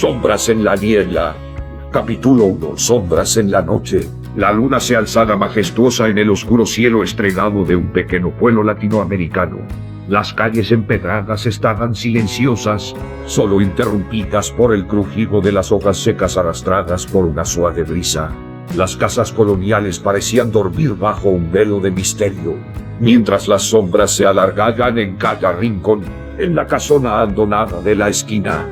Sombras en la niebla. Capítulo 1. Sombras en la noche. La luna se alzaba majestuosa en el oscuro cielo estrellado de un pequeño pueblo latinoamericano. Las calles empedradas estaban silenciosas, solo interrumpidas por el crujido de las hojas secas arrastradas por una suave brisa. Las casas coloniales parecían dormir bajo un velo de misterio, mientras las sombras se alargaban en cada rincón. En la casona abandonada de la esquina,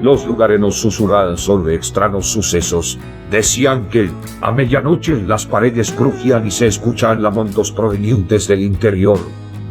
los lugareños susurraban sobre extraños sucesos. Decían que, a medianoche, las paredes crujían y se escuchaban lamentos provenientes del interior.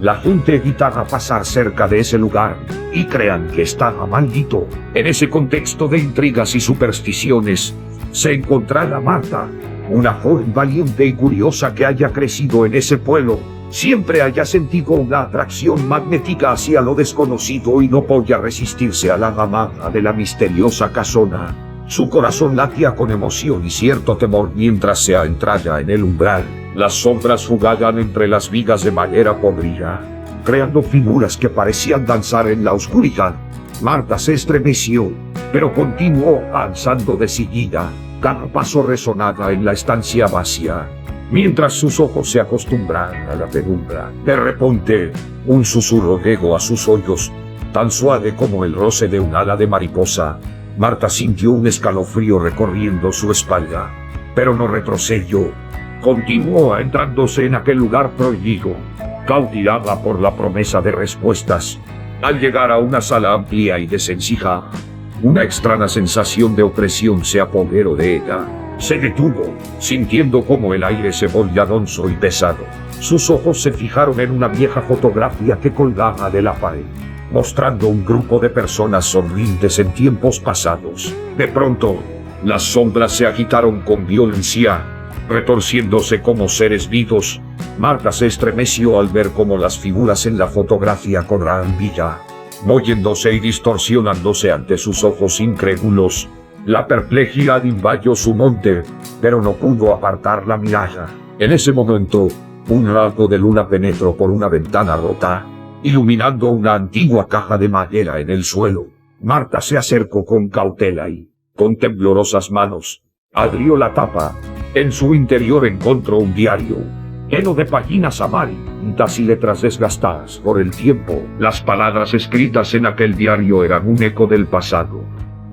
La gente evitaba pasar cerca de ese lugar, y crean que estaba maldito. En ese contexto de intrigas y supersticiones, se encontraba Marta, una joven valiente y curiosa que haya crecido en ese pueblo. Siempre haya sentido una atracción magnética hacia lo desconocido y no podía resistirse a la llamada de la misteriosa casona. Su corazón latía con emoción y cierto temor mientras se adentraba en el umbral. Las sombras jugaban entre las vigas de madera podrida, creando figuras que parecían danzar en la oscuridad. Marta se estremeció, pero continuó avanzando decidida. Cada paso resonaba en la estancia vacía, mientras sus ojos se acostumbraban a la penumbra. De repente, un susurro llegó a sus oídos, tan suave como el roce de un ala de mariposa. Marta sintió un escalofrío recorriendo su espalda, pero no retrocedió. Continuó adentrándose en aquel lugar prohibido, cautivada por la promesa de respuestas. Al llegar a una sala amplia y desencijada, una extraña sensación de opresión se apoderó de ella. Se detuvo, sintiendo como el aire se volvía denso y pesado. Sus ojos se fijaron en una vieja fotografía que colgaba de la pared, mostrando un grupo de personas sonrientes en tiempos pasados. De pronto, las sombras se agitaron con violencia, retorciéndose como seres vivos. Marta se estremeció al ver cómo las figuras en la fotografía cobraban vida, moviéndose y distorsionándose ante sus ojos incrédulos. La perplejidad invadió su mente, pero no pudo apartar la mirada. En ese momento, un rayo de luna penetró por una ventana rota, iluminando una antigua caja de madera en el suelo. Marta se acercó con cautela y, con temblorosas manos, abrió la tapa. En su interior encontró un diario, lleno de páginas amarillentas y letras desgastadas por el tiempo. Las palabras escritas en aquel diario eran un eco del pasado,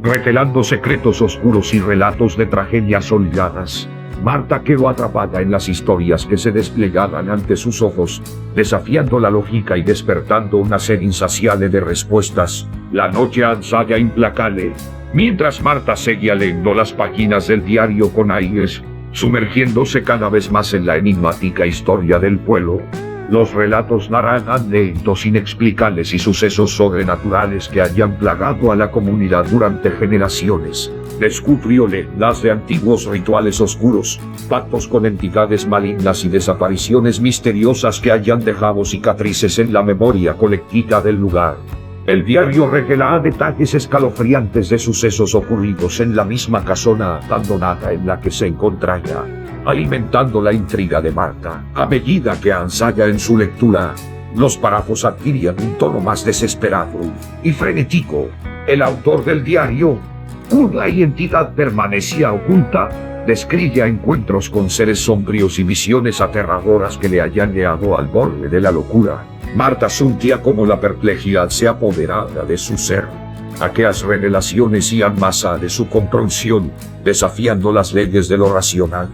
revelando secretos oscuros y relatos de tragedias olvidadas. Marta quedó atrapada en las historias que se desplegaban ante sus ojos, desafiando la lógica y despertando una sed insaciable de respuestas. La noche avanzaba implacable, mientras Marta seguía leyendo las páginas del diario con aires, sumergiéndose cada vez más en la enigmática historia del pueblo. Los relatos narran eventos inexplicables y sucesos sobrenaturales que hayan plagado a la comunidad durante generaciones. Descubrió leyendas de antiguos rituales oscuros, pactos con entidades malignas y desapariciones misteriosas que hayan dejado cicatrices en la memoria colectiva del lugar. El diario revelaba detalles escalofriantes de sucesos ocurridos en la misma casona abandonada en la que se encontraba, alimentando la intriga de Marta. A medida que avanzaba en su lectura, los párrafos adquirían un tono más desesperado y frenético. El autor del diario, cuya identidad permanecía oculta, describía encuentros con seres sombríos y visiones aterradoras que le habían llevado al borde de la locura. Marta sentía como la perplejidad se apoderaba de su ser. Aquellas revelaciones iban más allá de su comprensión, desafiando las leyes de lo racional.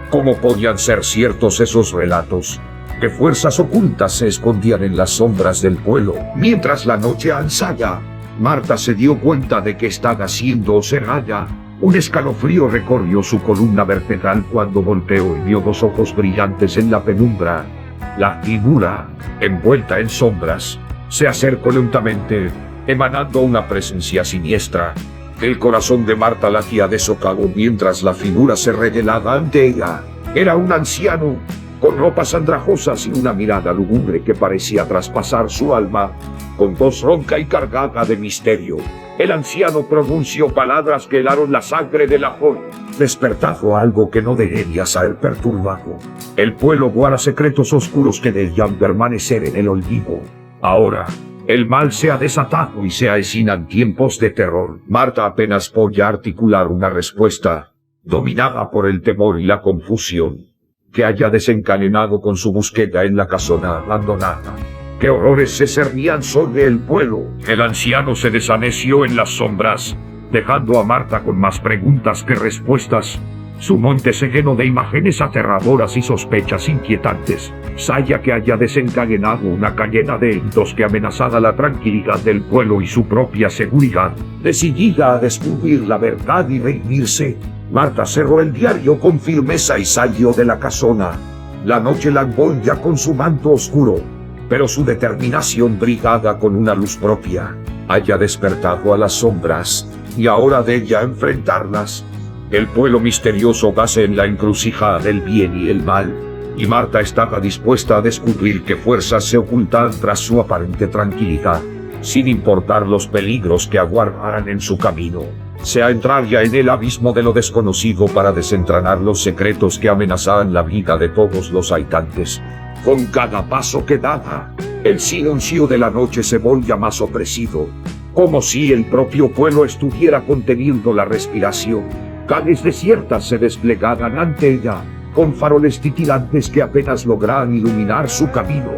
¿Cómo podían ser ciertos esos relatos? ¿Qué fuerzas ocultas se escondían en las sombras del pueblo? Mientras la noche avanzaba, Marta se dio cuenta de que estaba siendo observada. Un escalofrío recorrió su columna vertebral cuando volteó y vio dos ojos brillantes en la penumbra. La figura, envuelta en sombras, se acercó lentamente, emanando una presencia siniestra. El corazón de Marta latía de socavo mientras la figura se revelaba ante ella. Era un anciano, con ropas andrajosas y una mirada lúgubre que parecía traspasar su alma. Con voz ronca y cargada de misterio, el anciano pronunció palabras que helaron la sangre de la joven, despertando algo que no debería ser perturbado. El pueblo guarda secretos oscuros que debían permanecer en el olvido. Ahora, El mal se ha desatado y se avecinan tiempos de terror. Marta apenas podía articular una respuesta, dominada por el temor y la confusión, que haya desencadenado con su búsqueda en la casona abandonada. ¿Qué horrores se cernían sobre el pueblo? El anciano se desvaneció en las sombras, dejando a Marta con más preguntas que respuestas. Su mente se llenó de imágenes aterradoras y sospechas inquietantes. Saya que haya desencadenado una cadena de eventos que amenazara la tranquilidad del pueblo y su propia seguridad. Decidida a descubrir la verdad y redimirse, Marta cerró el diario con firmeza y salió de la casona. La noche la envolvía con su manto oscuro, pero su determinación brillaba con una luz propia. Haya despertado a las sombras, y ahora de ella enfrentarlas. El pueblo misterioso base en la encrucijada del bien y el mal, y Marta estaba dispuesta a descubrir qué fuerzas se ocultaban tras su aparente tranquilidad, sin importar los peligros que aguardaran en su camino. Se adentraría en el abismo de lo desconocido para desentrañar los secretos que amenazaban la vida de todos los habitantes. Con cada paso que daba, el silencio de la noche se volvía más opresivo, como si el propio pueblo estuviera conteniendo la respiración. Calles desiertas se desplegaban ante ella, con faroles titilantes que apenas lograban iluminar su camino.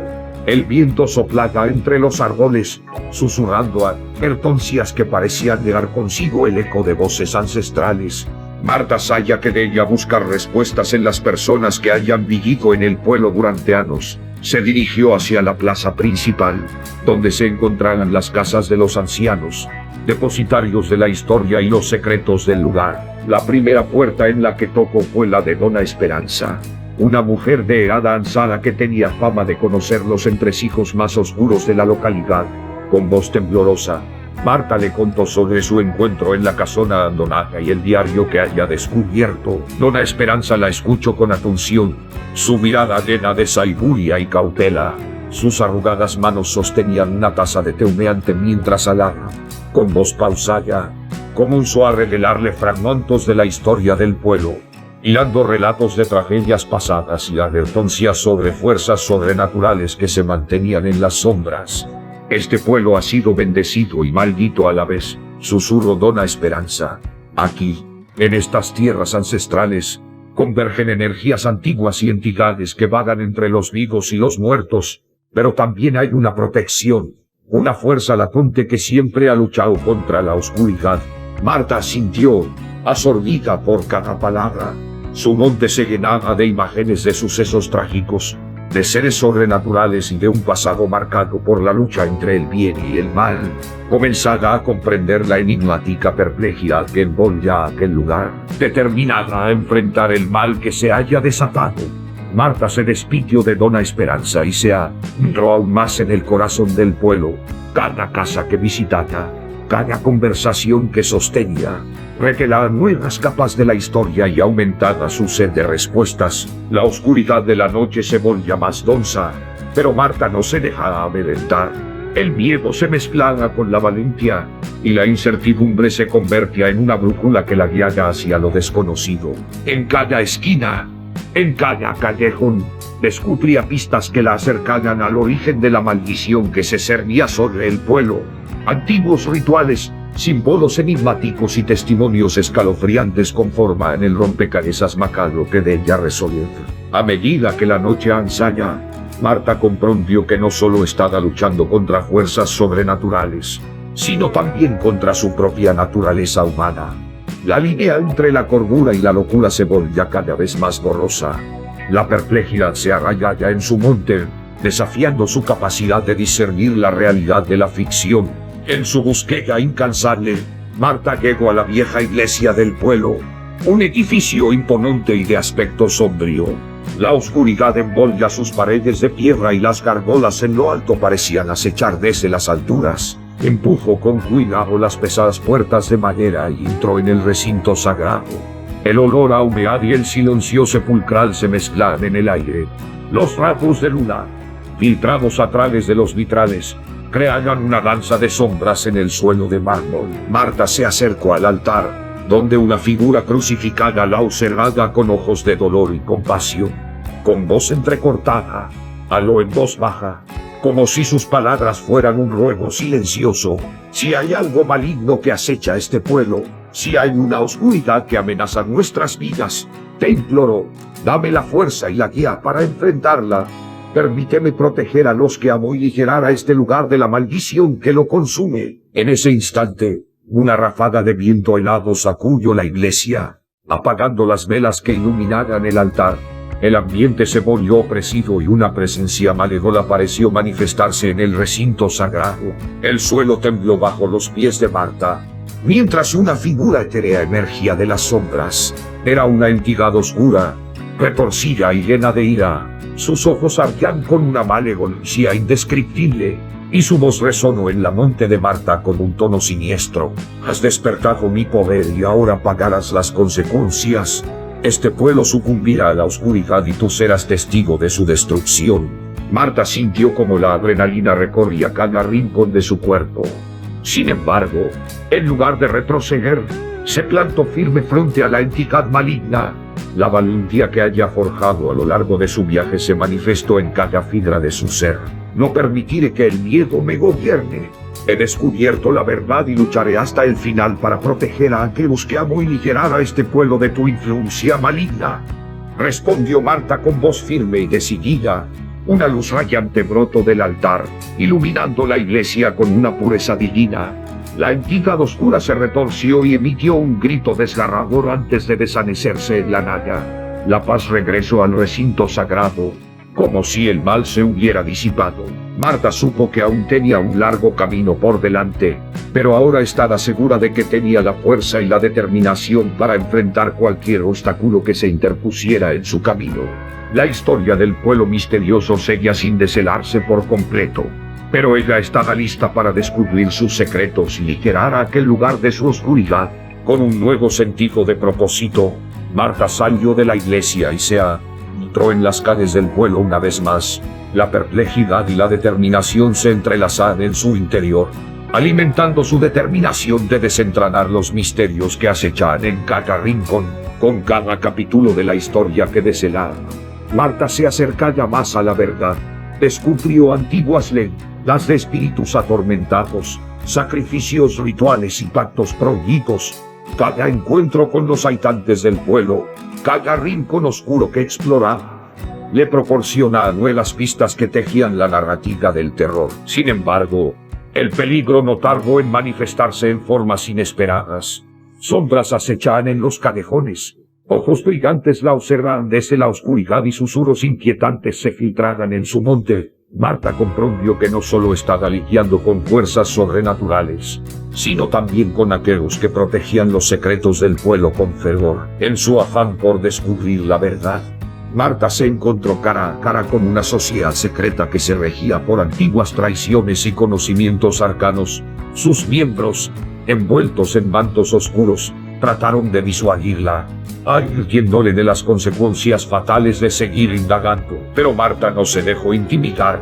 El viento soplaba entre los árboles, susurrando advertencias que parecían llevar consigo el eco de voces ancestrales. Marta sabía que debía buscar respuestas en las personas que hayan vivido en el pueblo durante años. Se dirigió hacia la plaza principal, donde se encontraban las casas de los ancianos, depositarios de la historia y los secretos del lugar. La primera puerta en la que tocó fue la de Dona Esperanza, una mujer de edad avanzada que tenía fama de conocer los entresijos más oscuros de la localidad. Con voz temblorosa, Marta le contó sobre su encuentro en la casona abandonada y el diario que haya descubierto. Dona Esperanza la escuchó con atención, su mirada llena de sabiduría y cautela. Sus arrugadas manos sostenían una taza de té humeante mientras hablaba, con voz pausada, comenzó a revelarle fragmentos de la historia del pueblo, hilando relatos de tragedias pasadas y advertencias sobre fuerzas sobrenaturales que se mantenían en las sombras. Este pueblo ha sido bendecido y maldito a la vez, susurró Dona Esperanza. Aquí, en estas tierras ancestrales, convergen energías antiguas y entidades que vagan entre los vivos y los muertos, pero también hay una protección, una fuerza latente que siempre ha luchado contra la oscuridad. Marta sintió, absorbida por cada palabra. Su mente se llenaba de imágenes de sucesos trágicos, de seres sobrenaturales y de un pasado marcado por la lucha entre el bien y el mal. Comenzaba a comprender la enigmática perplejidad que envolvía aquel lugar, determinada a enfrentar el mal que se haya desatado. Marta se despidió de Dona Esperanza y se adentró aún más en el corazón del pueblo. Cada casa que visitaba, cada conversación que sostenía, revelaba nuevas capas de la historia y aumentaba su sed de respuestas. La oscuridad de la noche se volvía más densa, pero Marta no se dejaba amedrentar. El miedo se mezclaba con la valentía, y la incertidumbre se convertía en una brújula que la guiaba hacia lo desconocido. En cada esquina, en cada callejón, descubría pistas que la acercaban al origen de la maldición que se cernía sobre el pueblo. Antiguos rituales, símbolos enigmáticos y testimonios escalofriantes conforman el rompecabezas macabro que de ella resolver. A medida que la noche avanzaba, Marta comprendió que no solo estaba luchando contra fuerzas sobrenaturales, sino también contra su propia naturaleza humana. La línea entre la cordura y la locura se volvía cada vez más borrosa. La perplejidad se arraigaba en su mente, desafiando su capacidad de discernir la realidad de la ficción. En su búsqueda incansable, Marta llegó a la vieja iglesia del pueblo, un edificio imponente y de aspecto sombrío. La oscuridad envolvía sus paredes de piedra y las gárgolas en lo alto parecían acechar desde las alturas. Empujó con cuidado las pesadas puertas de madera y entró en el recinto sagrado. El olor a humedad y el silencio sepulcral se mezclaban en el aire. Los rayos de luna, filtrados a través de los vitrales, creaban una danza de sombras en el suelo de mármol. Marta se acercó al altar, donde una figura crucificada la observaba con ojos de dolor y compasión. Con voz entrecortada, habló en voz baja: como si sus palabras fueran un ruego silencioso. Si hay algo maligno que acecha a este pueblo, si hay una oscuridad que amenaza nuestras vidas, te imploro, dame la fuerza y la guía para enfrentarla. Permíteme proteger a los que amo y aligerar a este lugar de la maldición que lo consume. En ese instante, una ráfaga de viento helado sacudió la iglesia, apagando las velas que iluminaran el altar. El ambiente se volvió opresivo y una presencia malévola pareció manifestarse en el recinto sagrado. El suelo tembló bajo los pies de Marta, mientras una figura etérea emergía de las sombras. Era una entidad oscura, retorcida y llena de ira. Sus ojos ardían con una malevolencia indescriptible, y su voz resonó en la mente de Marta con un tono siniestro. Has despertado mi poder y ahora pagarás las consecuencias. Este pueblo sucumbirá a la oscuridad y tú serás testigo de su destrucción. Marta sintió como la adrenalina recorría cada rincón de su cuerpo. Sin embargo, en lugar de retroceder, se plantó firme frente a la entidad maligna. La valentía que haya forjado a lo largo de su viaje se manifestó en cada fibra de su ser. No permitiré que el miedo me gobierne. He descubierto la verdad y lucharé hasta el final para proteger a aquellos que amo y aligerar a este pueblo de tu influencia maligna. Respondió Marta con voz firme y decidida. Una luz radiante brotó del altar, iluminando la iglesia con una pureza divina. La entidad oscura se retorció y emitió un grito desgarrador antes de desvanecerse en la nada. La paz regresó al recinto sagrado, como si el mal se hubiera disipado. Marta supo que aún tenía un largo camino por delante, pero ahora estaba segura de que tenía la fuerza y la determinación para enfrentar cualquier obstáculo que se interpusiera en su camino. La historia del pueblo misterioso seguía sin desvelarse por completo, pero ella estaba lista para descubrir sus secretos y aligerar a aquel lugar de su oscuridad. Con un nuevo sentido de propósito, Marta salió de la iglesia y se adentró en las calles del pueblo una vez más. La perplejidad y la determinación se entrelazaban en su interior, alimentando su determinación de desentrañar los misterios que acechaban en cada rincón. Con cada capítulo de la historia que desvelaba, Marta se acercaba más a la verdad. Descubrió antiguas leyendas de espíritus atormentados, sacrificios rituales y pactos prohibidos. Cada encuentro con los habitantes del pueblo, cada rincón oscuro que exploraba, le proporciona nuevas pistas que tejían la narrativa del terror. Sin embargo, el peligro no tardó en manifestarse en formas inesperadas. Sombras acechaban en los callejones. Ojos brillantes la observaban desde la oscuridad y susurros inquietantes se filtraban en su mente. Marta comprendió que no solo estaba lidiando con fuerzas sobrenaturales, sino también con aquellos que protegían los secretos del pueblo con fervor. En su afán por descubrir la verdad, Marta se encontró cara a cara con una sociedad secreta que se regía por antiguas traiciones y conocimientos arcanos. Sus miembros, envueltos en mantos oscuros, trataron de disuadirla, advirtiéndole de las consecuencias fatales de seguir indagando. Pero Marta no se dejó intimidar.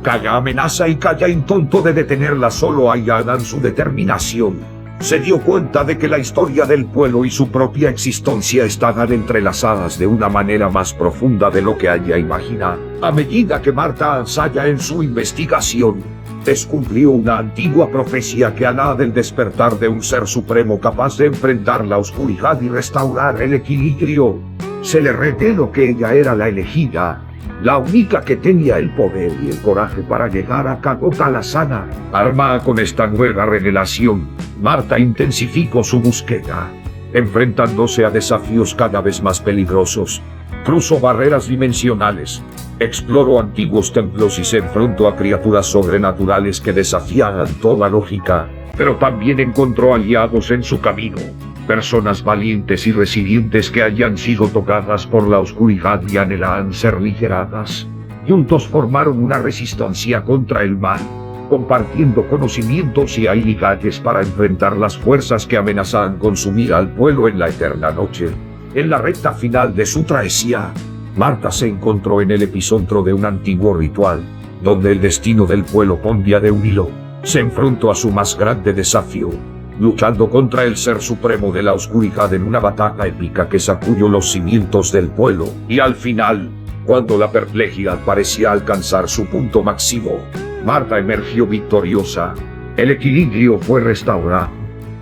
Cada amenaza y cada intento de detenerla solo allanan su determinación. Se dio cuenta de que la historia del pueblo y su propia existencia estaban entrelazadas de una manera más profunda de lo que haya imaginado. A medida que Marta avanzaba en su investigación, descubrió una antigua profecía que hablaba del despertar de un ser supremo capaz de enfrentar la oscuridad y restaurar el equilibrio. Se le reveló que ella era la elegida, la única que tenía el poder y el coraje para llegar a Cagotalasana. Armada con esta nueva revelación, Marta intensificó su búsqueda, enfrentándose a desafíos cada vez más peligrosos. Cruzó barreras dimensionales, exploró antiguos templos y se enfrentó a criaturas sobrenaturales que desafiaban toda lógica, pero también encontró aliados en su camino. Personas valientes y resilientes que hayan sido tocadas por la oscuridad y anhelaban ser liberadas. Juntos formaron una resistencia contra el mal, compartiendo conocimientos y habilidades para enfrentar las fuerzas que amenazaban consumir al pueblo en la eterna noche. En la recta final de su travesía, Marta se encontró en el epicentro de un antiguo ritual, donde el destino del pueblo pendía de un hilo. Se enfrentó a su más grande desafío, luchando contra el ser supremo de la oscuridad en una batalla épica que sacudió los cimientos del pueblo. Y al final, Cuando la perplejidad parecía alcanzar su punto máximo, Marta emergió victoriosa. El equilibrio fue restaurado.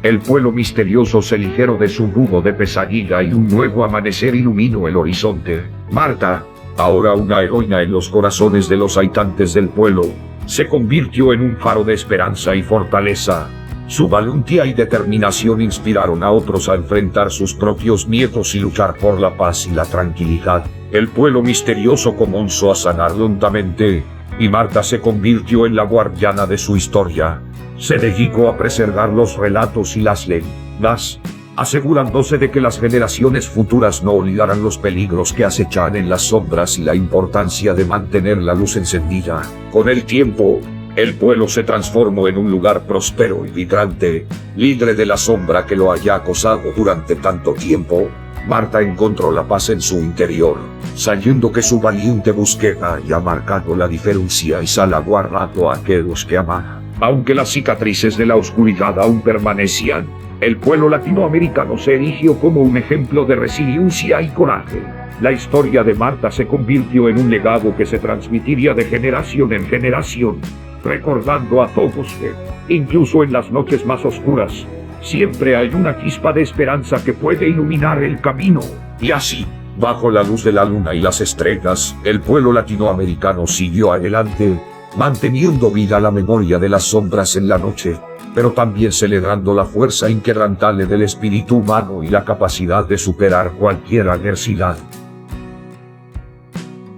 El pueblo misterioso se ligeró de su nudo de pesadilla y un nuevo amanecer iluminó el horizonte. Marta, ahora una heroína en los corazones de los habitantes del pueblo, se convirtió en un faro de esperanza y fortaleza. Su valentía y determinación inspiraron a otros a enfrentar sus propios miedos y luchar por la paz y la tranquilidad. El pueblo misterioso comenzó a sanar lentamente, y Marta se convirtió en la guardiana de su historia. Se dedicó a preservar los relatos y las leyendas, asegurándose de que las generaciones futuras no olvidaran los peligros que acechan en las sombras y la importancia de mantener la luz encendida. Con el tiempo, el pueblo se transformó en un lugar próspero y vibrante, libre de la sombra que lo haya acosado durante tanto tiempo. Marta encontró la paz en su interior, sabiendo que su valiente búsqueda había marcado la diferencia y salvaguardado a aquellos que amaban. Aunque las cicatrices de la oscuridad aún permanecían, el pueblo latinoamericano se erigió como un ejemplo de resiliencia y coraje. La historia de Marta se convirtió en un legado que se transmitiría de generación en generación, recordando a todos que, incluso en las noches más oscuras, siempre hay una chispa de esperanza que puede iluminar el camino. Y así, bajo la luz de la luna y las estrellas, el pueblo latinoamericano siguió adelante, manteniendo viva la memoria de las sombras en la noche, pero también celebrando la fuerza inquebrantable del espíritu humano y la capacidad de superar cualquier adversidad.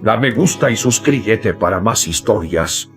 Da me gusta y suscríbete para más historias.